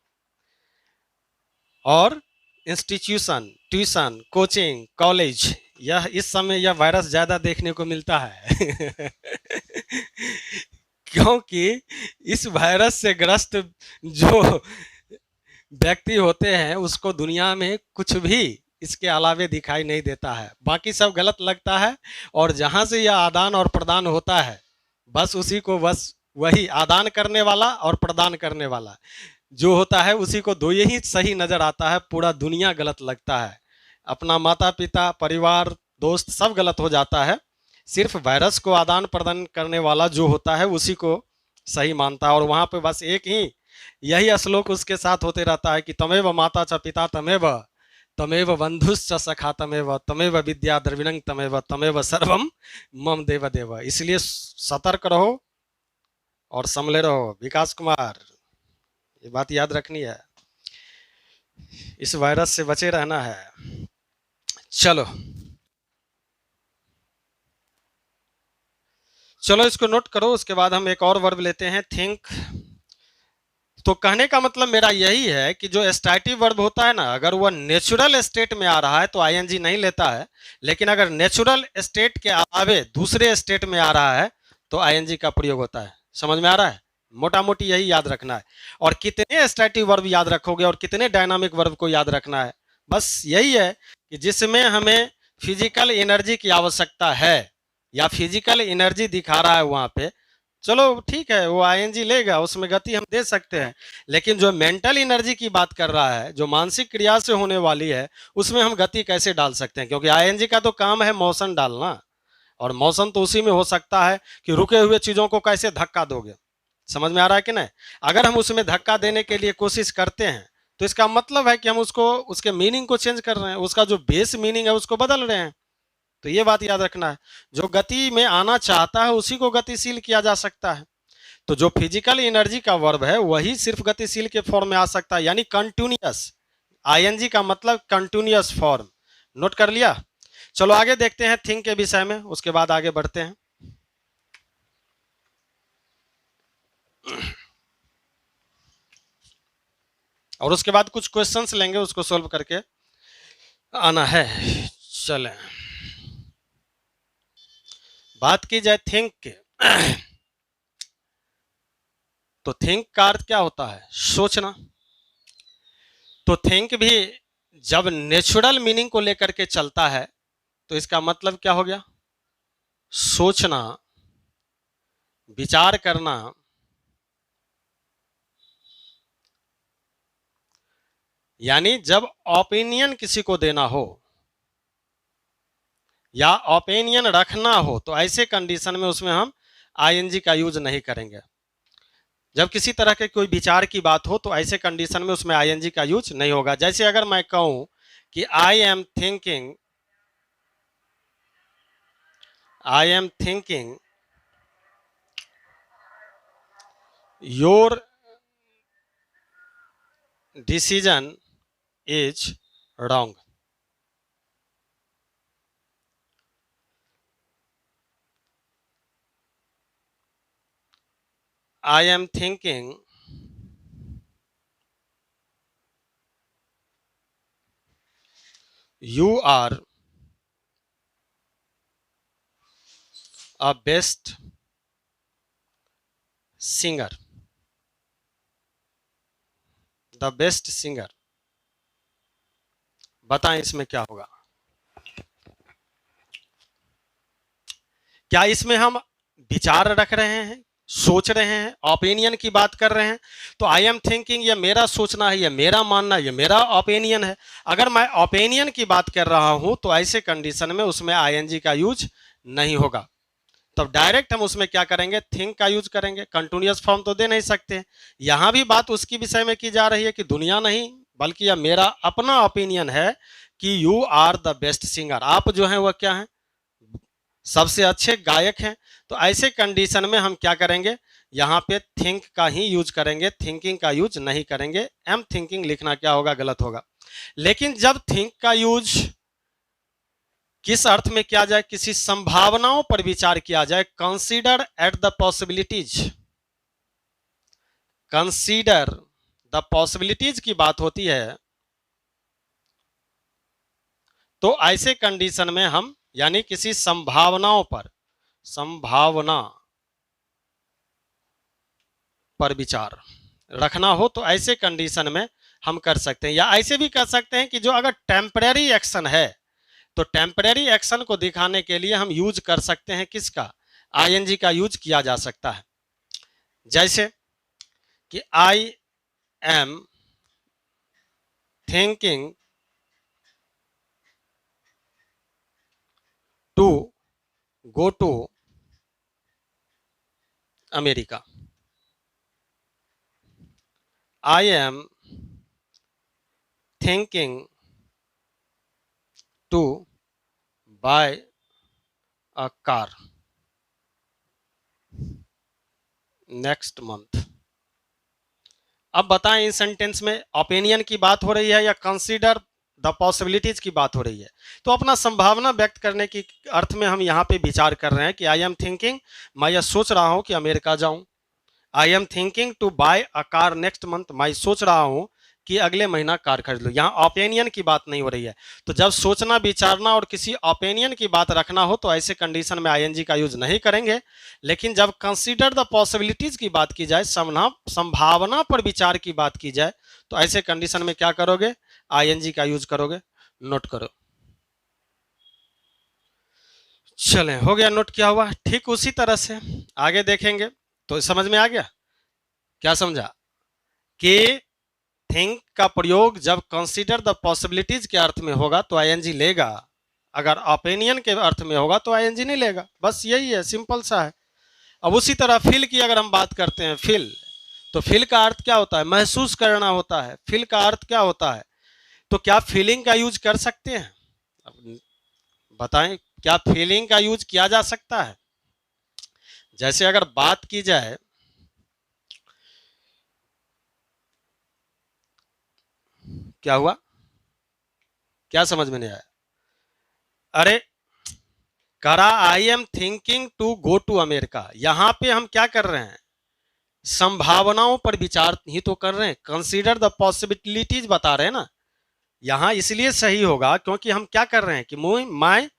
और इंस्टीट्यूशन, ट्यूशन, कोचिंग, कॉलेज, यह इस समय यह वायरस ज्यादा देखने को मिलता है क्योंकि इस वायरस से ग्रस्त जो व्यक्ति होते हैं उसको दुनिया में कुछ भी इसके अलावे दिखाई नहीं देता है, बाकी सब गलत लगता है। और जहां से यह आदान और प्रदान होता है बस उसी को, बस वही आदान करने वाला और प्रदान करने वाला जो होता है उसी को दो ही सही नजर आता है, पूरा दुनिया गलत लगता है। अपना माता पिता, परिवार, दोस्त सब गलत हो जाता है। सिर्फ वायरस को आदान प्रदान करने वाला जो होता है उसी को सही मानता है। और वहां पे बस एक ही यही श्लोक उसके साथ होते रहता है कि तमेव माता च पिता तमेव, तमेव बंधुश्च सखा तमेव, तमेव विद्या द्रविणं तमेव, तमेव सर्वम मम देव देव। इसलिए सतर्क रहो और संभले रहो। विकास कुमार, ये बात याद रखनी है, इस वायरस से बचे रहना है। चलो चलो इसको नोट करो। उसके बाद हम एक और वर्ब लेते हैं, थिंक। तो कहने का मतलब मेरा यही है कि जो स्टैटिक वर्ब होता है ना, अगर वह नेचुरल स्टेट में आ रहा है तो आईएनजी नहीं लेता है, लेकिन अगर नेचुरल स्टेट के अलावे दूसरे स्टेट में आ रहा है तो आईएनजी का प्रयोग होता है। समझ में आ रहा है? मोटा मोटी यही याद रखना है। और कितने स्टैटिक वर्ब याद रखोगे और कितने डायनामिक वर्ब को याद रखना है, बस यही है कि जिसमें हमें फिजिकल एनर्जी की आवश्यकता है या फिजिकल एनर्जी दिखा रहा है वहां पे, चलो ठीक है, वो आईएनजी लेगा, उसमें गति हम दे सकते हैं। लेकिन जो मेंटल एनर्जी की बात कर रहा है, जो मानसिक क्रिया से होने वाली है, उसमें हम गति कैसे डाल सकते हैं? क्योंकि आईएनजी का तो काम है मोशन डालना, और मोशन तो उसी में हो सकता है कि रुके हुए चीजों को कैसे धक्का दोगे। समझ में आ रहा है कि नहीं? अगर हम उसमें धक्का देने के लिए कोशिश करते हैं तो इसका मतलब है कि हम उसको, उसके मीनिंग को चेंज कर रहे हैं, उसका जो बेस मीनिंग है उसको बदल रहे हैं। तो ये बात याद रखना है, जो गति में आना चाहता है उसी को गतिशील किया जा सकता है। तो जो फिजिकल एनर्जी का वर्ब है वही सिर्फ गतिशील के फॉर्म में आ सकता है, यानी कंटिन्यूअस। आईएनजी का मतलब कंटिन्यूअस फॉर्म। नोट कर लिया? चलो आगे देखते हैं थिंक के विषय में, उसके बाद आगे बढ़ते हैं। और उसके बाद कुछ क्वेश्चंस लेंगे, उसको सोल्व करके आना है। चलें, बात की जाए थिंक के, तो थिंक का अर्थ क्या होता है? सोचना। तो थिंक भी जब नेचुरल मीनिंग को लेकर के चलता है तो इसका मतलब क्या हो गया? सोचना, विचार करना, यानी जब ओपिनियन किसी को देना हो या ओपिनियन रखना हो तो ऐसे कंडीशन में उसमें हम आईएनजी का यूज नहीं करेंगे। जब किसी तरह के कोई विचार की बात हो तो ऐसे कंडीशन में उसमें आईएनजी का यूज नहीं होगा। जैसे अगर मैं कहूं कि I am thinking your decision is wrong. I am thinking you are a best singer, the best singer। बताएं इसमें क्या होगा? क्या इसमें हम विचार रख रहे हैं, सोच रहे हैं, ओपिनियन की बात कर रहे हैं? तो आई एम थिंकिंग ये मेरा सोचना है, ये मेरा मानना, ये मेरा ओपिनियन है। अगर मैं ओपिनियन की बात कर रहा हूं तो ऐसे कंडीशन में उसमें आईएनजी का यूज नहीं होगा। तब डायरेक्ट हम उसमें क्या करेंगे? थिंक का यूज करेंगे। कंटिन्यूअस फॉर्म तो दे नहीं सकते। यहां भी बात उसकी विषय में की जा रही है कि दुनिया नहीं बल्कि यह मेरा अपना ओपिनियन है कि you are the best singer. आप जो हैं वह क्या हैं? सबसे अच्छे गायक हैं। तो ऐसे कंडीशन में हम क्या करेंगे? यहाँ पे थिंक का ही यूज करेंगे, थिंकिंग का यूज नहीं करेंगे। एम थिंकिंग लिखना क्या होगा? गलत होगा। लेकिन जब थिंक का यूज किस अर्थ में किया जाए? किसी संभावनाओं पर विचार किया जाए, consider at the possibilities, consider the possibilities की बात होती है, तो ऐसे कंडीशन में हम यानी किसी संभावनाओं पर, संभावना पर विचार रखना हो तो ऐसे कंडीशन में हम कर सकते हैं। या ऐसे भी कर सकते हैं कि जो अगर टेम्परेरी एक्शन है तो टेम्परेरी एक्शन को दिखाने के लिए हम यूज कर सकते हैं किसका? आईएनजी का यूज किया जा सकता है। जैसे कि I am thinking to go to America. I am thinking to buy a car next month. अब बताएं इन सेंटेंस में ओपिनियन की बात हो रही है या कंसीडर द पॉसिबिलिटीज की बात हो रही है? तो अपना संभावना व्यक्त करने की अर्थ में हम यहाँ पे विचार कर रहे हैं कि आई एम थिंकिंग, मैं यह सोच रहा हूं कि अमेरिका जाऊं। I am thinking to buy a car next month, मैं सोच रहा हूं कि अगले महीना कार खरीद लो। यहाँ ओपिनियन की बात नहीं हो रही है। तो जब सोचना विचारना और किसी ओपिनियन की बात रखना हो तो ऐसे कंडीशन में आईएनजी का यूज नहीं करेंगे। लेकिन जब कंसीडर द पॉसिबिलिटीज की बात की जाए, संभावना पर विचार की बात की जाए, तो ऐसे कंडीशन में क्या करोगे? आईएनजी का यूज करोगे। नोट करो। चलें, हो गया नोट किया हुआ। ठीक उसी तरह से आगे देखेंगे तो समझ में आ गया। क्या समझा? कि थिंक का प्रयोग जब कंसीडर द पॉसिबिलिटीज के अर्थ में होगा तो आईएनजी लेगा, अगर ओपिनियन के अर्थ में होगा तो आईएनजी नहीं लेगा। बस यही है, सिंपल सा है। अब उसी तरह फील की अगर हम बात करते हैं, फील, तो फील का अर्थ क्या होता है? महसूस करना होता है। फील का अर्थ क्या होता है? तो क्या फीलिंग का यूज कर सकते हैं? अब बताएं, क्या फीलिंग का यूज किया जा सकता है? जैसे अगर बात की जाए, क्या हुआ? क्या समझ में नहीं आया? अरे करा I am thinking to go to America, यहां पे हम क्या कर रहे हैं? संभावनाओं पर विचार ही तो कर रहे हैं, कंसीडर द पॉसिबिलिटीज बता रहे हैं ना। यहां इसलिए सही होगा क्योंकि हम क्या कर रहे हैं कि मैं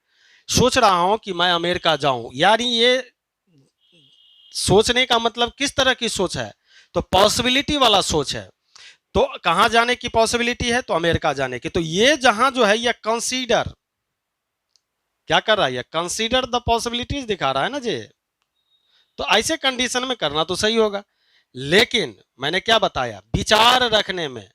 सोच रहा हूं कि मैं अमेरिका जाऊं। यानी ये सोचने का मतलब किस तरह की सोच है? तो पॉसिबिलिटी वाला सोच है। तो कहां जाने की पॉसिबिलिटी है? तो अमेरिका जाने की। तो ये जहां जो है ये कंसीडर क्या कर रहा है? ये कंसीडर द पॉसिबिलिटीज दिखा रहा है ना जी। तो ऐसे कंडीशन में करना तो सही होगा। लेकिन मैंने क्या बताया? विचार रखने में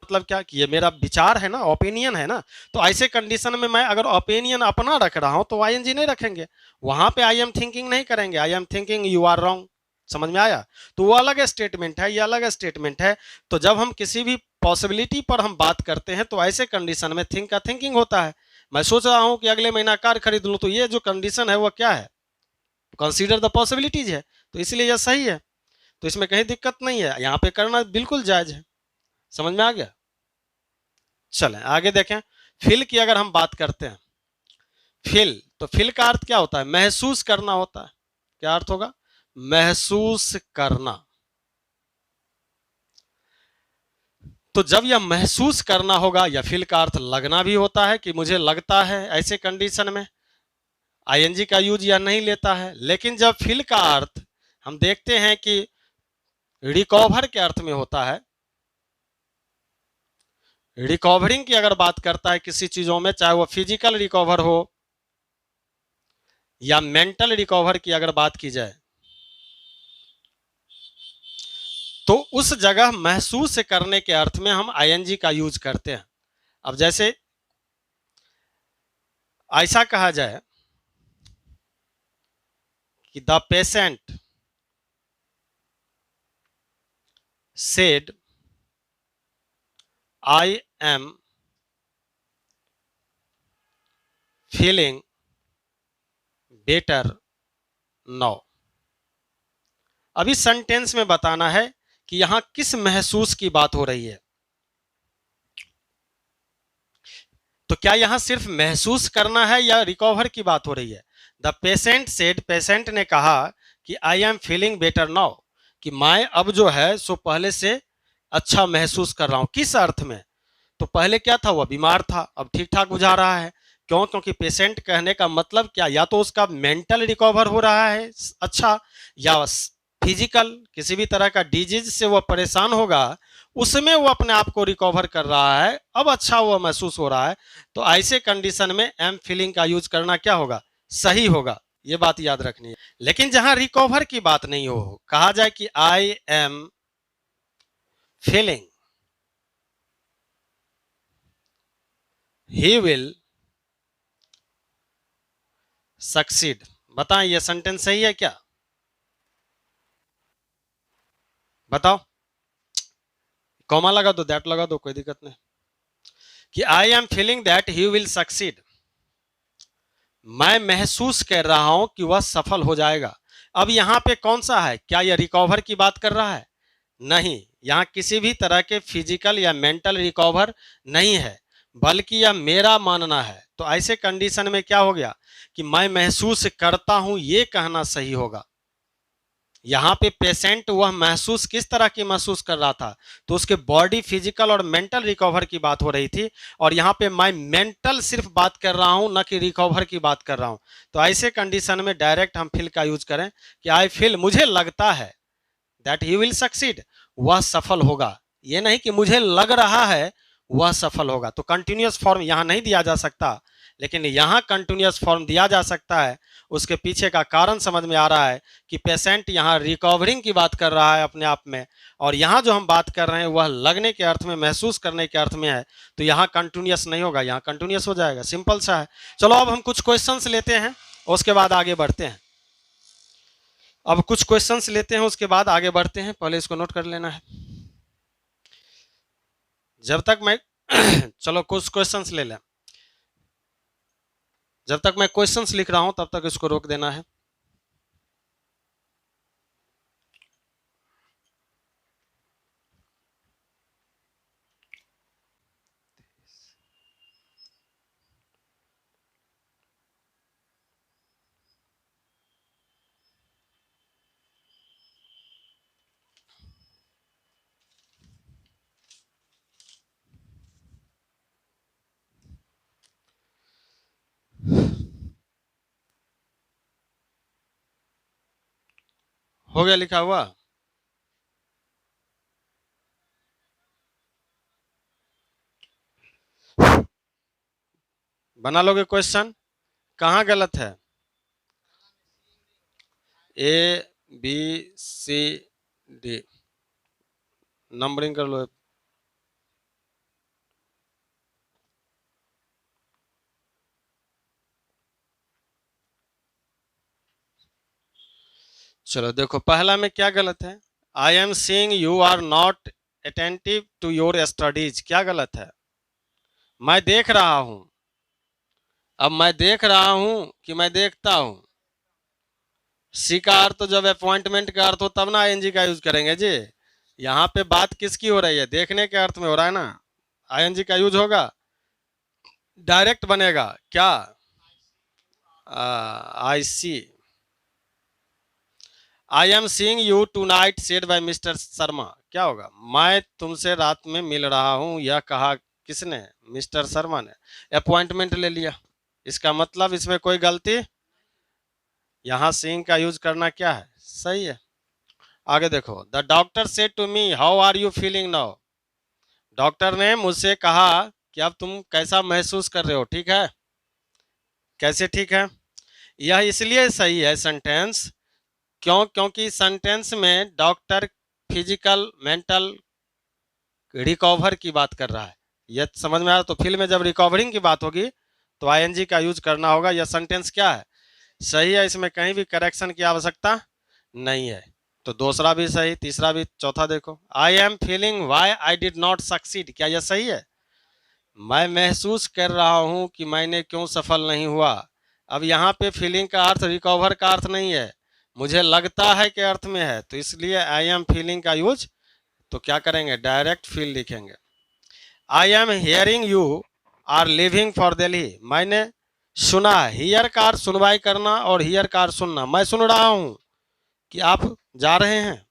मतलब क्या कि ये मेरा विचार है ना, ओपिनियन है ना। तो ऐसे कंडीशन में मैं अगर ओपिनियन अपना रख रहा हूं तो आईएनजी नहीं रखेंगे। वहां पे आई एम थिंकिंग नहीं करेंगे। I am thinking you are wrong. समझ में आया? तो वो अलग स्टेटमेंट है, ये अलग स्टेटमेंट है। तो जब हम किसी भी पॉसिबिलिटी पर हम बात करते हैं तो ऐसे कंडीशन में थिंक का थिंकिंग होता है। मैं सोच रहा हूं कि अगले महीना कार खरीद लूं, तो ये जो कंडीशन है वो क्या है? कंसीडर द पॉसिबिलिटीज है। तो इसलिए यह सही है। तो इसमें कहीं दिक्कत नहीं है, यहाँ पे करना बिल्कुल जायज है। समझ में आ गया? चलें आगे देखें। फील की अगर हम बात करते हैं, फील, तो फील का अर्थ क्या होता है? महसूस करना होता है। क्या अर्थ होगा? महसूस करना। तो जब यह महसूस करना होगा, या फील का अर्थ लगना भी होता है कि मुझे लगता है, ऐसे कंडीशन में आईएनजी का यूज यह नहीं लेता है। लेकिन जब फील का अर्थ हम देखते हैं कि रिकवर के अर्थ में होता है, रिकवरिंग की अगर बात करता है किसी चीजों में, चाहे वो फिजिकल रिकवर हो या मेंटल रिकवर की अगर बात की जाए, तो उस जगह महसूस करने के अर्थ में हम आईएनजी का यूज करते हैं। अब जैसे ऐसा कहा जाए कि the patient said I am feeling better now. अब इस सेंटेंस में बताना है कि यहां किस महसूस की बात हो रही है। तो क्या यहां सिर्फ महसूस करना है या रिकवर की बात हो रही है? द पेशेंट सेड, पेशेंट ने कहा कि I am feeling better now, कि मैं अब जो है सो पहले से अच्छा महसूस कर रहा हूं। किस अर्थ में? तो पहले क्या था? वह बीमार था, अब ठीक ठाक बुझा रहा है। क्यों? क्योंकि पेशेंट कहने का मतलब क्या? या तो उसका मेंटल रिकवर हो रहा है अच्छा, या फिजिकल किसी भी तरह का डिजीज से वह परेशान होगा, उसमें वो अपने आप को रिकवर कर रहा है, अब अच्छा वो महसूस हो रहा है। तो ऐसे कंडीशन में एम फीलिंग का यूज करना क्या होगा? सही होगा। ये बात याद रखनी है। लेकिन जहां रिकवर की बात नहीं हो, कहा जाए कि I am feeling he will succeed. बताएं ये सेंटेंस सही है क्या? बताओ। कॉमा लगा दो, दैट लगा दो, कोई दिक्कत नहीं। कि I am feeling that he will succeed, मैं महसूस कर रहा हूं कि वह सफल हो जाएगा। अब यहां पे कौन सा है? क्या यह रिकवर की बात कर रहा है? नहीं, यहां किसी भी तरह के फिजिकल या मेंटल रिकवर नहीं है, बल्कि यह मेरा मानना है। तो ऐसे कंडीशन में क्या हो गया कि मैं महसूस करता हूं, यह कहना सही होगा। यहाँ पे पेशेंट वह महसूस किस तरह की महसूस कर रहा था, तो उसके बॉडी फिजिकल और मेंटल रिकवर की बात हो रही थी, और यहाँ पे मैं मेंटल सिर्फ बात कर रहा हूँ, न कि रिकवर की बात कर रहा हूँ। तो ऐसे कंडीशन में डायरेक्ट हम फील का यूज करें कि आई फील, मुझे लगता है, दैट ही विल सक्सीड, वह सफल होगा। ये नहीं कि मुझे लग रहा है वह सफल होगा। तो कंटिन्यूअस फॉर्म यहाँ नहीं दिया जा सकता, लेकिन यहाँ कंटिन्यूअस फॉर्म दिया जा सकता है। उसके पीछे का कारण समझ में आ रहा है कि पेशेंट यहाँ रिकवरिंग की बात कर रहा है अपने आप में, और यहाँ जो हम बात कर रहे हैं वह लगने के अर्थ में, महसूस करने के अर्थ में है। तो यहाँ कंटिन्यूअस नहीं होगा, यहाँ कंटिन्यूअस हो जाएगा। सिंपल सा है। चलो अब हम कुछ क्वेश्चंस लेते हैं, उसके बाद आगे बढ़ते हैं। अब कुछ क्वेश्चंस लेते हैं, उसके बाद आगे बढ़ते हैं। पहले इसको नोट कर लेना है जब तक मैं चलो कुछ क्वेश्चंस ले लें। जब तक मैं क्वेश्चंस लिख रहा हूं तब तक इसको रोक देना है। हो गया लिखा हुआ? बना लोगे क्वेश्चन? कहाँ गलत है? A B C D numbering कर लो। चलो देखो, पहला में क्या गलत है? I am seeing you are not attentive to your studies, क्या गलत है? मैं देख रहा हूं। अब मैं देख रहा हूं कि मैं देखता हूं? सी का अर्थ तो जब अपॉइंटमेंट का अर्थ हो तब ना आईएनजी का यूज करेंगे जी। यहाँ पे बात किसकी हो रही है? देखने के अर्थ में हो रहा है ना, आईएनजी का यूज होगा। डायरेक्ट बनेगा क्या? I see. I am seeing you tonight said by mister Sharma, क्या होगा? मैं तुमसे रात में मिल रहा हूं, यह कहा किसने? मिस्टर शर्मा ने। अपॉइंटमेंट ले लिया, इसका मतलब इसमें कोई गलती। यहाँ सीइंग का यूज करना क्या है? सही है। आगे देखो, the doctor said to me how are you feeling now, doctor ने मुझसे कहा कि अब तुम कैसा महसूस कर रहे हो, ठीक है? कैसे ठीक है? यह इसलिए सही है सेंटेंस, क्योंकि सेंटेंस में डॉक्टर फिजिकल मेंटल रिकवर की बात कर रहा है। यह समझ में आ रहा? तो फिल्म में जब रिकवरिंग की बात होगी तो आईएनजी का यूज करना होगा। यह सेंटेंस क्या है? सही है, इसमें कहीं भी करेक्शन की आवश्यकता नहीं है। तो दूसरा भी सही, तीसरा भी, चौथा देखो, I am feeling why I did not succeed, क्या यह सही है? मैं महसूस कर रहा हूं कि मैंने क्यों सफल नहीं हुआ। अब यहाँ पे फीलिंग का अर्थ रिकवर का अर्थ नहीं है, मुझे लगता है के अर्थ में है, तो इसलिए आई एम फीलिंग का यूज तो क्या करेंगे? डायरेक्ट फील लिखेंगे। I am hearing you are living for Delhi, मैंने सुना है। हियर का अर्थ सुनवाई करना और हियर का अर्थ सुनना। मैं सुन रहा हूं कि आप जा रहे हैं।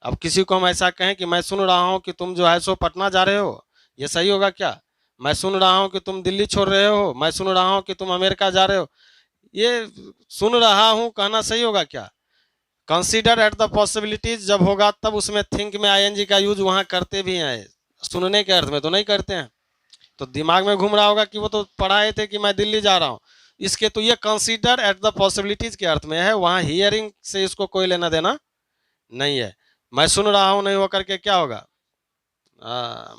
अब किसी को हम ऐसा कहें कि मैं सुन रहा हूं कि तुम जो है सो पटना जा रहे हो, ये सही होगा क्या? मैं सुन रहा हूं कि तुम दिल्ली छोड़ रहे हो, मैं सुन रहा हूं कि तुम अमेरिका जा रहे हो, ये सुन रहा हूं कहना सही होगा क्या? कंसीडर एट द पॉसिबिलिटीज जब होगा तब उसमें थिंक में आईएनजी का यूज वहां करते भी हैं, सुनने के अर्थ में तो नहीं करते हैं। तो दिमाग में घूम रहा होगा कि वो तो पढ़ाए थे कि मैं दिल्ली जा रहा हूँ, इसके तो ये कंसीडर एट द पॉसिबिलिटीज के अर्थ में है, वहां हियरिंग से इसको कोई लेना देना नहीं है। मैं सुन रहा हूं नहीं होकर के क्या होगा?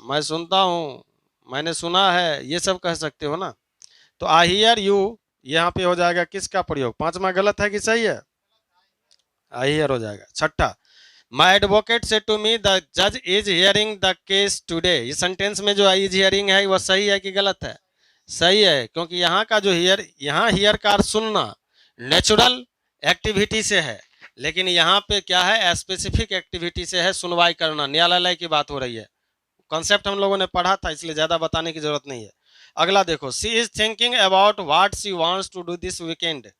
मैं सुनता हूं, मैंने सुना है, ये सब कह सकते हो ना। तो आई हियर यू यहाँ पे हो जाएगा किसका प्रयोग? पांचवा गलत है कि सही है? आई हियर हो जाएगा। छठा, माई एडवोकेट से टू मी द जज is hearing the case today, इस सेंटेंस में जो इज हियरिंग है वह सही है कि गलत है? सही है, क्योंकि यहाँ का जो हियर, यहाँ हियर का अर्थ सुनना नेचुरल एक्टिविटी से है, लेकिन यहाँ पे क्या है? स्पेसिफिक एक्टिविटी से है, सुनवाई करना, न्यायालय की बात हो रही है। कॉन्सेप्ट हम लोगों ने पढ़ा था, इसलिए ज्यादा बताने की जरूरत नहीं है। अगला देखो, she is thinking about what she wants to do this weekend,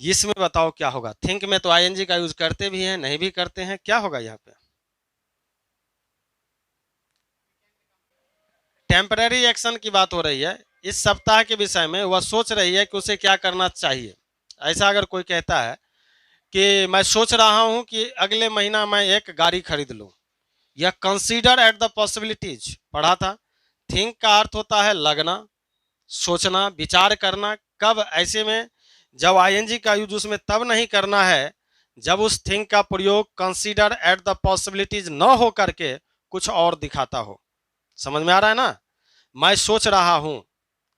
इसमें बताओ क्या होगा। थिंक में तो आईएनजी का यूज करते भी हैं, नहीं भी करते हैं, क्या होगा यहाँ पे? टेम्पररी एक्शन की बात हो रही है। इस सप्ताह के विषय में वह सोच रही है कि उसे क्या करना चाहिए। ऐसा अगर कोई कहता है कि मैं सोच रहा हूं कि अगले महीना मैं एक गाड़ी खरीद लूं, या कंसीडर एट द पॉसिबिलिटीज पढ़ा था। थिंक का अर्थ होता है लगना, सोचना, विचार करना। कब? ऐसे में जब आईएनजी का यूज उसमें तब नहीं करना है जब उस थिंक का प्रयोग कंसीडर एट द पॉसिबिलिटीज न हो करके कुछ और दिखाता हो। समझ में आ रहा है ना? मैं सोच रहा हूं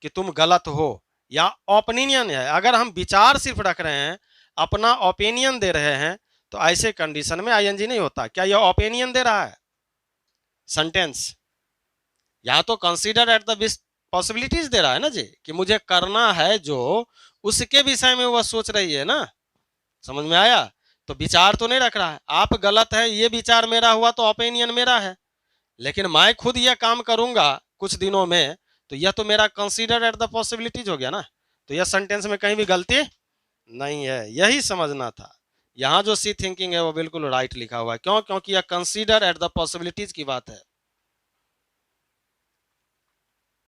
कि तुम गलत हो, या ओपिनियन है, अगर हम विचार सिर्फ रख रहे हैं, अपना ओपिनियन दे रहे हैं, तो ऐसे कंडीशन में आईएनजी नहीं होता। क्या यह ओपिनियन दे रहा है सेंटेंस? या तो कंसीडर एट द पॉसिबिलिटीज दे रहा है ना जी, कि मुझे करना है जो उसके विषय में वह सोच रही है ना। समझ में आया? तो विचार तो नहीं रख रहा है, आप गलत है ये विचार मेरा हुआ तो ओपिनियन मेरा है, लेकिन मैं खुद यह काम करूंगा कुछ दिनों में, तो यह तो मेरा कंसीडर एट द पॉसिबिलिटीज हो गया ना। तो यह सेंटेंस में कहीं भी गलती नहीं है, यही समझना था। यहाँ जो सी थिंकिंग है वो बिल्कुल राइट लिखा हुआ है। क्यों? क्योंकि यह कंसीडर एट द पॉसिबिलिटीज की बात है।